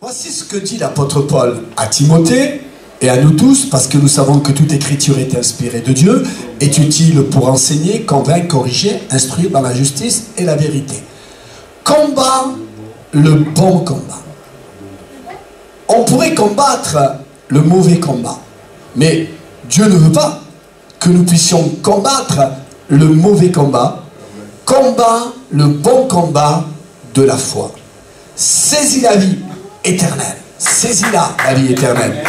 Voici ce que dit l'apôtre Paul à Timothée et à nous tous, parce que nous savons que toute écriture est inspirée de Dieu, est utile pour enseigner, convaincre, corriger, instruire dans la justice et la vérité. Combat le bon combat. On pourrait combattre le mauvais combat, mais Dieu ne veut pas que nous puissions combattre le mauvais combat. Combat le bon combat de la foi. Saisis la vie éternelle. Saisis-la, la vie éternelle.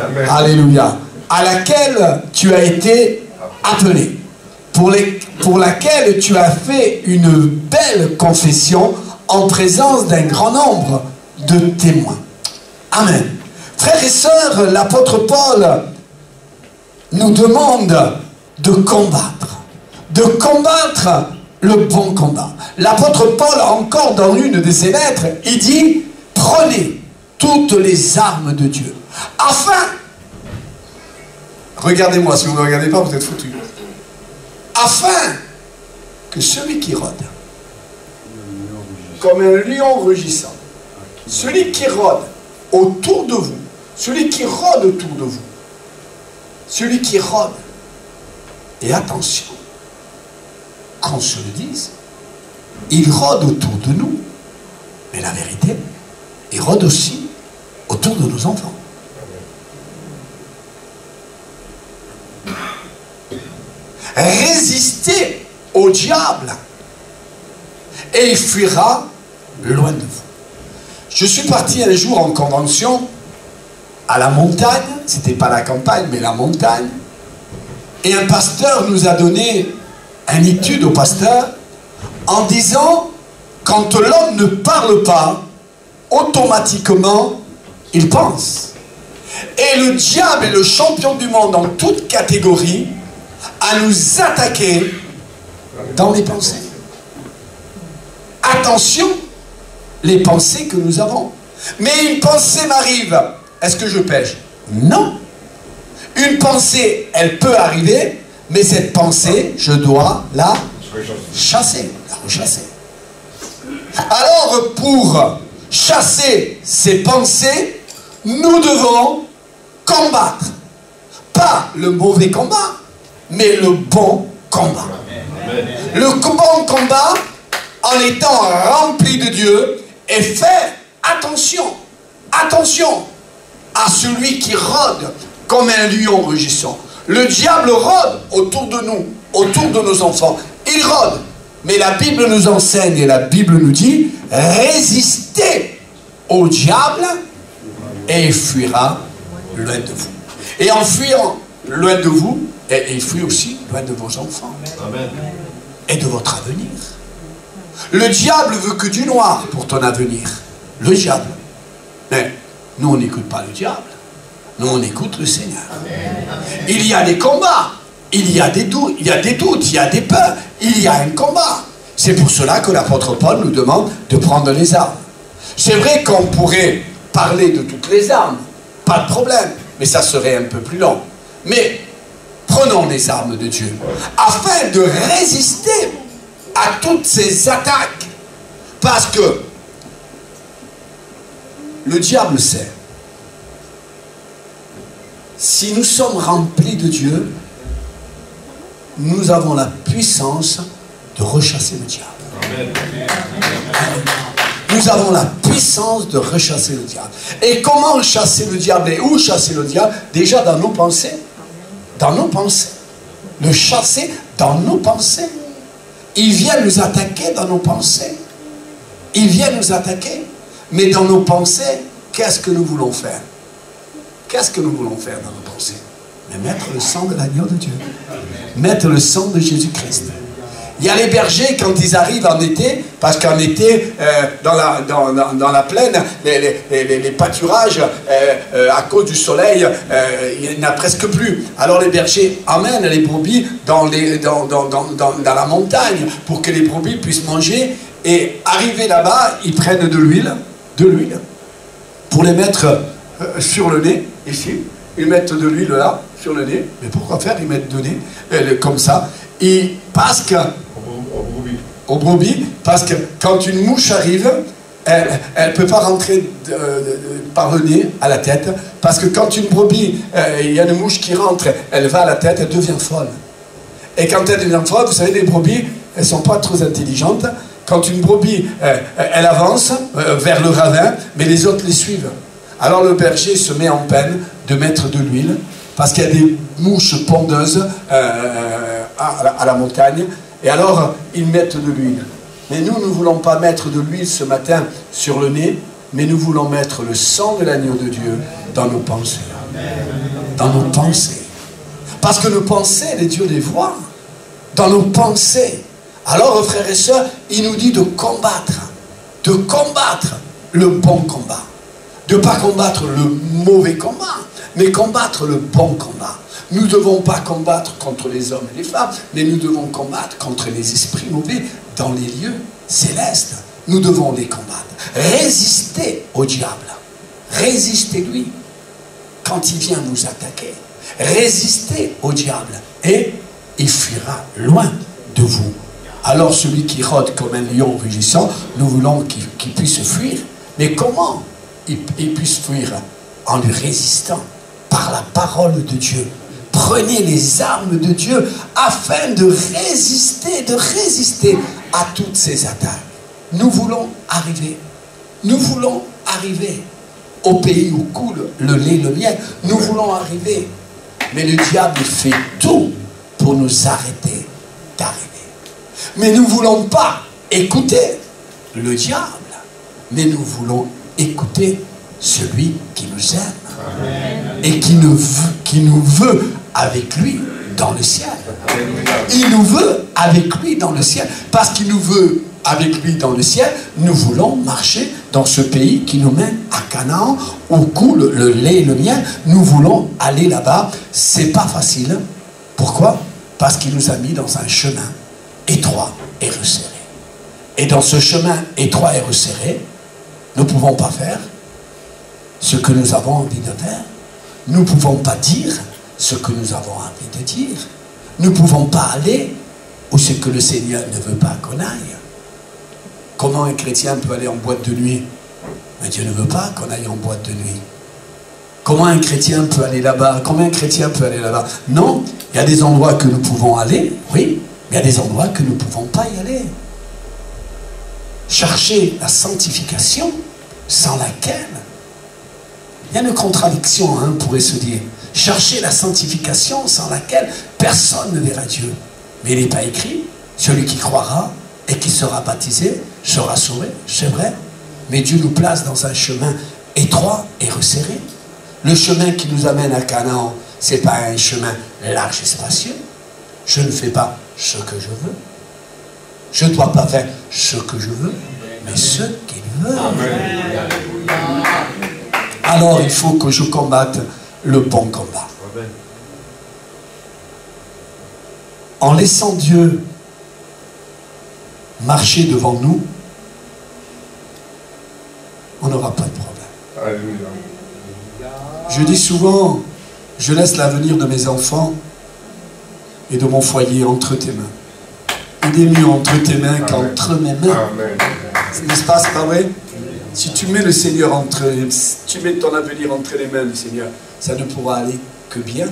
Amen. Alléluia. À laquelle tu as été appelé. Pour laquelle tu as fait une belle confession en présence d'un grand nombre de témoins. Amen. Frères et sœurs, l'apôtre Paul nous demande de combattre. De combattre le bon combat. L'apôtre Paul, encore dans une de ses lettres, il dit: prenez toutes les armes de Dieu. Afin, regardez-moi, si vous ne me regardez pas, vous êtes foutus. Afin que celui qui rôde, comme un lion rugissant, celui qui rôde autour de vous, celui qui rôde autour de vous, celui qui rôde, et attention, qu'on se le dise, il rôde autour de nous, mais la vérité, il rôde aussi autour de nos enfants. Résistez au diable et il fuira loin de vous. Je suis parti un jour en convention à la montagne, c'était pas la campagne mais la montagne, et un pasteur nous a donné une étude au pasteur en disant: quand l'homme ne parle pas, automatiquement il pense. Et le diable est le champion du monde en toute catégorie à nous attaquer dans les pensées. Attention, les pensées que nous avons. Mais une pensée m'arrive, est-ce que je pêche? Non. Une pensée, elle peut arriver, mais cette pensée, je dois la chasser, la rechasser. Alors, pour chasser ces pensées, nous devons combattre. Pas le mauvais combat, mais le bon combat. Le bon combat en étant rempli de Dieu et faire attention, attention à celui qui rôde comme un lion rugissant. Le diable rôde autour de nous, autour de nos enfants. Il rôde. Mais la Bible nous enseigne et la Bible nous dit: résistez au diable et il fuira loin de vous. Et en fuyant loin de vous, il fuit aussi loin de vos enfants. Amen. Et de votre avenir. Le diable veut que du noir pour ton avenir. Le diable. Mais nous, on n'écoute pas le diable. Nous, on écoute le Seigneur. Amen. Il y a des combats. Il y a des doutes, il y a des peurs, il y a un combat. C'est pour cela que l'apôtre Paul nous demande de prendre les armes. C'est vrai qu'on pourrait parler de toutes les armes, pas de problème, mais ça serait un peu plus long. Mais prenons les armes de Dieu, afin de résister à toutes ces attaques. Parce que le diable sait, si nous sommes remplis de Dieu, nous avons la puissance de rechasser le diable. Amen. Nous avons la puissance de rechasser le diable. Et comment chasser le diable et où chasser le diable? Déjà dans nos pensées. Dans nos pensées. Le chasser dans nos pensées. Il vient nous attaquer dans nos pensées. Il vient nous attaquer. Mais dans nos pensées, qu'est-ce que nous voulons faire? Qu'est-ce que nous voulons faire dans nos pensées? Mais mettre le sang de l'agneau de Dieu. Mettre le sang de Jésus-Christ. Il y a les bergers quand ils arrivent en été, parce qu'en été, dans la plaine, les pâturages, à cause du soleil, il n'y en a presque plus. Alors les bergers amènent les brebis dans la montagne pour que les brebis puissent manger. Et arrivés là-bas, ils prennent de l'huile, pour les mettre sur le nez, ici. Ils mettent de l'huile là, sur le nez. Mais pourquoi faire? Ils mettent de nez, comme ça. Et parce que... Aux brebis, parce que quand une mouche arrive, elle ne peut pas rentrer par le nez à la tête, parce que quand une brebis, il y a une mouche qui rentre, elle va à la tête, elle devient folle. Et quand elle devient folle, vous savez, les brebis, elles ne sont pas trop intelligentes. Quand une brebis, elle avance vers le ravin, mais les autres les suivent. Alors le berger se met en peine de mettre de l'huile, parce qu'il y a des mouches pondeuses à la montagne, et alors ils mettent de l'huile. Mais nous ne voulons pas mettre de l'huile ce matin sur le nez, mais nous voulons mettre le sang de l'agneau de Dieu dans nos pensées. Dans nos pensées. Parce que nos pensées, les dieux les voient. Dans nos pensées. Alors, frères et sœurs, il nous dit de combattre le bon combat. De ne pas combattre le mauvais combat, mais combattre le bon combat. Nous ne devons pas combattre contre les hommes et les femmes, mais nous devons combattre contre les esprits mauvais dans les lieux célestes. Nous devons les combattre. Résister au diable. Résistez-lui quand il vient nous attaquer. Résistez au diable et il fuira loin de vous. Alors celui qui rôde comme un lion rugissant, nous voulons qu'il puisse fuir. Mais comment il puisse fuir? En lui résistant par la parole de Dieu. Prenez les armes de Dieu afin de résister à toutes ces attaques. Nous voulons arriver au pays où coule le lait et le miel. Nous voulons arriver. Mais le diable fait tout pour nous arrêter d'arriver. Mais nous ne voulons pas écouter le diable, mais nous voulons écouter celui qui nous aime. Amen. Et qui nous veut avec lui dans le ciel. Il nous veut avec lui dans le ciel. Parce qu'il nous veut avec lui dans le ciel, nous voulons marcher dans ce pays qui nous mène à Canaan, où coule le lait et le miel. Nous voulons aller là-bas. C'est pas facile. Pourquoi? Parce qu'il nous a mis dans un chemin étroit et resserré. Et dans ce chemin étroit et resserré, nous ne pouvons pas faire ce que nous avons envie de faire. Nous ne pouvons pas dire ce que nous avons envie de dire. Nous ne pouvons pas aller où ce que le Seigneur ne veut pas qu'on aille. Comment un chrétien peut aller en boîte de nuit? Mais Dieu ne veut pas qu'on aille en boîte de nuit. Comment un chrétien peut aller là-bas? Comment un chrétien peut aller là-bas? Non, il y a des endroits que nous pouvons aller, oui, mais il y a des endroits que nous ne pouvons pas y aller. Chercher la sanctification sans laquelle, il y a une contradiction, hein, on pourrait se dire. Chercher la sanctification sans laquelle personne ne verra Dieu. Mais il n'est pas écrit, celui qui croira et qui sera baptisé sera sauvé, c'est vrai. Mais Dieu nous place dans un chemin étroit et resserré. Le chemin qui nous amène à Canaan, ce n'est pas un chemin large et spacieux. Je ne fais pas ce que je veux. Je ne dois pas faire ce que je veux, mais ce qu'il veut. Alors il faut que je combatte le bon combat. En laissant Dieu marcher devant nous, on n'aura pas de problème. Je dis souvent, je laisse l'avenir de mes enfants et de mon foyer entre tes mains. Il est mieux entre tes mains qu'entre mes mains. N'est-ce pas, c'est pas vrai? Si tu mets le Seigneur tu mets ton avenir entre les mains du Seigneur, ça ne pourra aller que bien.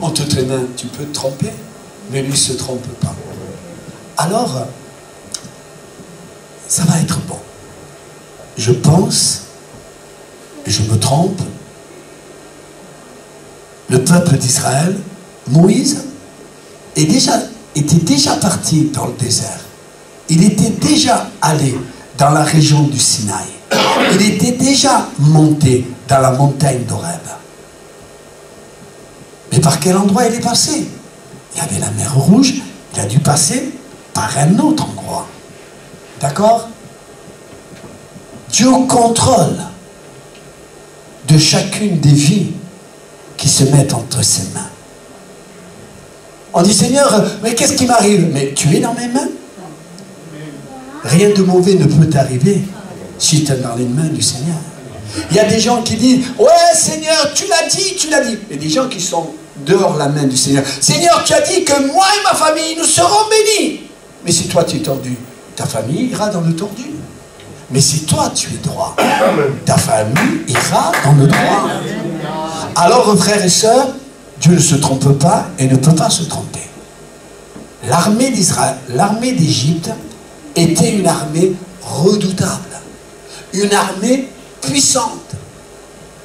Entre tes mains, tu peux te tromper, mais lui ne se trompe pas. Alors, ça va être bon. Je pense, et je me trompe, le peuple d'Israël, Moïse, était déjà parti dans le désert. Il était déjà allé dans la région du Sinaï. Il était déjà monté dans la montagne d'Horeb. Mais par quel endroit il est passé? Il y avait la mer Rouge, il a dû passer par un autre endroit. D'accord? Dieu contrôle de chacune des vies qui se mettent entre ses mains. On dit, Seigneur, mais qu'est-ce qui m'arrive? Mais tu es dans mes mains. Rien de mauvais ne peut t'arriver si tu es dans les mains du Seigneur. Il y a des gens qui disent, ouais Seigneur, tu l'as dit, tu l'as dit. Il y a des gens qui sont dehors la main du Seigneur. Seigneur, tu as dit que moi et ma famille, nous serons bénis. Mais si toi tu es tordu, ta famille ira dans le tordu. Mais si toi tu es droit, ta famille ira dans le droit. Alors, frères et sœurs, Dieu ne se trompe pas et ne peut pas se tromper. L'armée d'Israël, l'armée d'Égypte était une armée redoutable. Une armée puissante.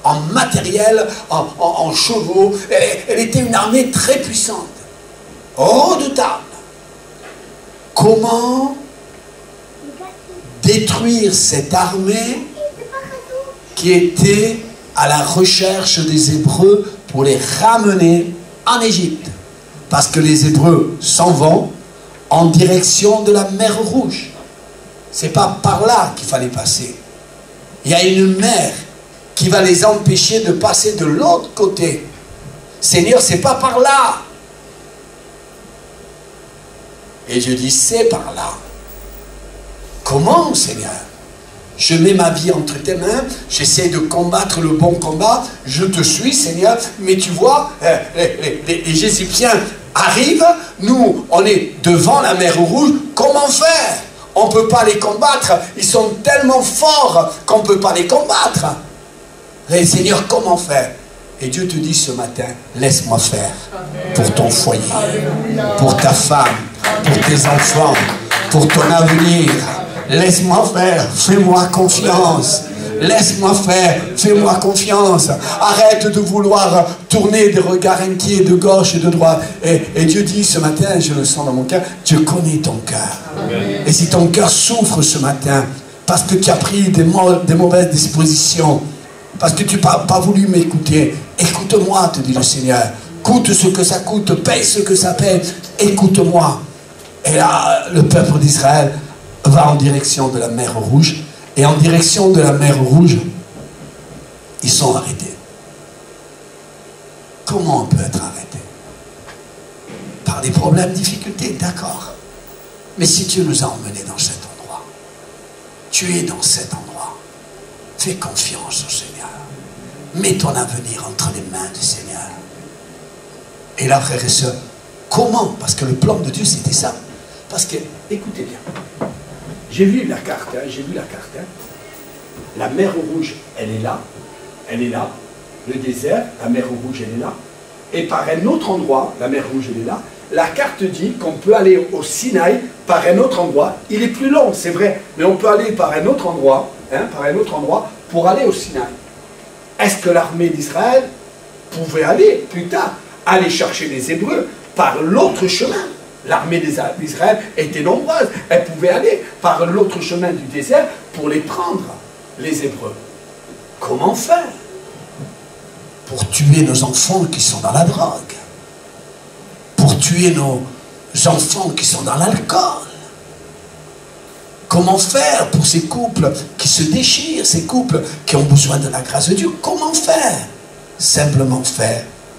En matériel, en chevaux. Elle était une armée très puissante. Redoutable. Comment détruire cette armée qui était à la recherche des Hébreux pour les ramener en Égypte? Parce que les Hébreux s'en vont en direction de la mer Rouge. C'est pas par là qu'il fallait passer. Il y a une mer qui va les empêcher de passer de l'autre côté. Seigneur, c'est pas par là. Et je dis, c'est par là. Comment, Seigneur? Je mets ma vie entre tes mains, j'essaie de combattre le bon combat, je te suis, Seigneur, mais tu vois, les Égyptiens arrivent, nous, on est devant la mer Rouge, comment faire? On ne peut pas les combattre, ils sont tellement forts qu'on ne peut pas les combattre. Et Seigneur, comment faire? Et Dieu te dit ce matin, laisse-moi faire pour ton foyer, pour ta femme, pour tes enfants, pour ton avenir. Laisse-moi faire, fais-moi confiance. Laisse-moi faire, fais-moi confiance. Arrête de vouloir tourner des regards inquiets de gauche et de droite. Et Dieu dit ce matin, je le sens dans mon cœur, Dieu connaît ton cœur. Et si ton cœur souffre ce matin, parce que tu as pris des mauvaises dispositions, parce que tu n'as pas voulu m'écouter, écoute-moi, te dit le Seigneur. Coûte ce que ça coûte, paye ce que ça paye, écoute-moi. Et là, le peuple d'Israël va en direction de la mer Rouge. Et en direction de la mer Rouge, ils sont arrêtés. Comment on peut être arrêté? Par des problèmes, difficultés, d'accord. Mais si Dieu nous a emmenés dans cet endroit, tu es dans cet endroit, fais confiance au Seigneur. Mets ton avenir entre les mains du Seigneur. Et là, frères et sœurs, comment? Parce que le plan de Dieu, c'était ça. Parce que, écoutez bien, j'ai vu la carte, La mer Rouge, elle est là. Le désert, la mer Rouge, elle est là. Et par un autre endroit, la mer Rouge, elle est là. La carte dit qu'on peut aller au Sinaï par un autre endroit. Il est plus long, c'est vrai, mais on peut aller par un autre endroit, pour aller au Sinaï. Est-ce que l'armée d'Israël pouvait aller, plus tard, aller chercher les Hébreux par l'autre chemin? L'armée d'Israël était nombreuse. Elle pouvait aller par l'autre chemin du désert pour les prendre, les Hébreux. Comment faire? Pour tuer nos enfants qui sont dans la drogue. Pour tuer nos enfants qui sont dans l'alcool. Comment faire pour ces couples qui se déchirent, ces couples qui ont besoin de la grâce de Dieu? Comment faire? Simplement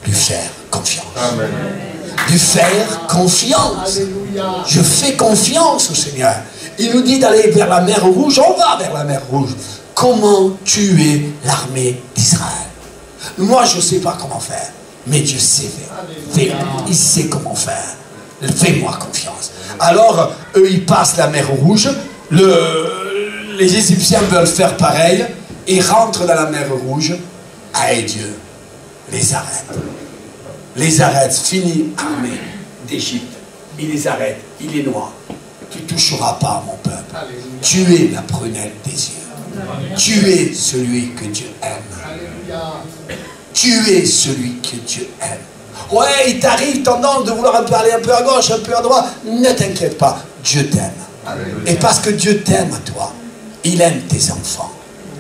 lui faire confiance. Amen. Lui faire confiance. Alléluia. Je fais confiance au Seigneur. Il nous dit d'aller vers la mer Rouge, on va vers la mer Rouge. Comment tuer l'armée d'Israël? Moi, je ne sais pas comment faire, mais Dieu sait faire. Il sait comment faire. Fais-moi confiance. Alors, eux, ils passent la mer Rouge. Les Égyptiens veulent faire pareil. Ils rentrent dans la mer Rouge. Et Dieu les arrête. Les arrête, fini armée d'Égypte. Il les arrête, il les noie. Tu ne toucheras pas à mon peuple. Alléluia. Tu es la prunelle des yeux. Alléluia. Tu es celui que Dieu aime. Alléluia. Tu es celui que Dieu aime. Ouais, il t'arrive tendance de vouloir parler un peu à gauche, un peu à droite. Ne t'inquiète pas, Dieu t'aime. Et parce que Dieu t'aime à toi, il aime tes enfants.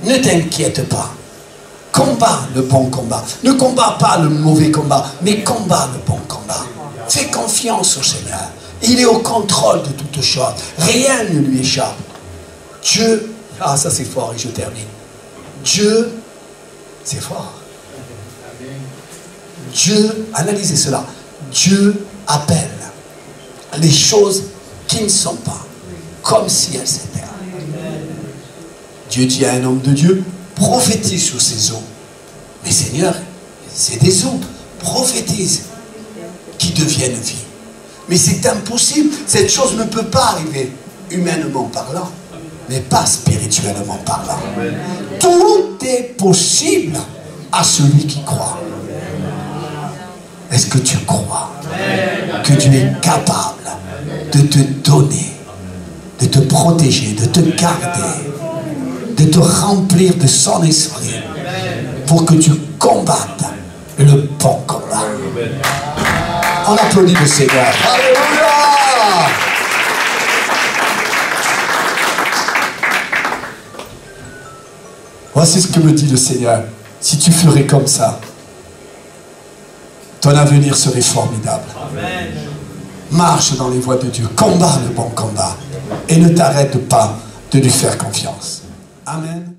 Ne t'inquiète pas. Combat le bon combat. Ne combat pas le mauvais combat, mais combat le bon combat. Fais confiance au Seigneur. Il est au contrôle de toutes choses. Rien ne lui échappe. Dieu, ah ça c'est fort et je termine. Dieu, c'est fort. Dieu, analysez cela. Dieu appelle les choses qui ne sont pas comme si elles étaient. Dieu dit à un homme de Dieu, prophétise sur ces eaux. Mais Seigneur, c'est des eaux. Prophétise qui deviennent vie. Mais c'est impossible. Cette chose ne peut pas arriver, humainement parlant. mais pas spirituellement parlant. Tout est possible à celui qui croit. Est-ce que tu crois que Dieu est capable de te donner, de te protéger, de te garder, de te remplir de son esprit pour que tu combattes le bon combat? On applaudit le Seigneur. Alléluia! Voici ce que me dit le Seigneur. Si tu ferais comme ça, ton avenir serait formidable. Amen. Marche dans les voies de Dieu. Combat le bon combat. Et ne t'arrête pas de lui faire confiance. Amen.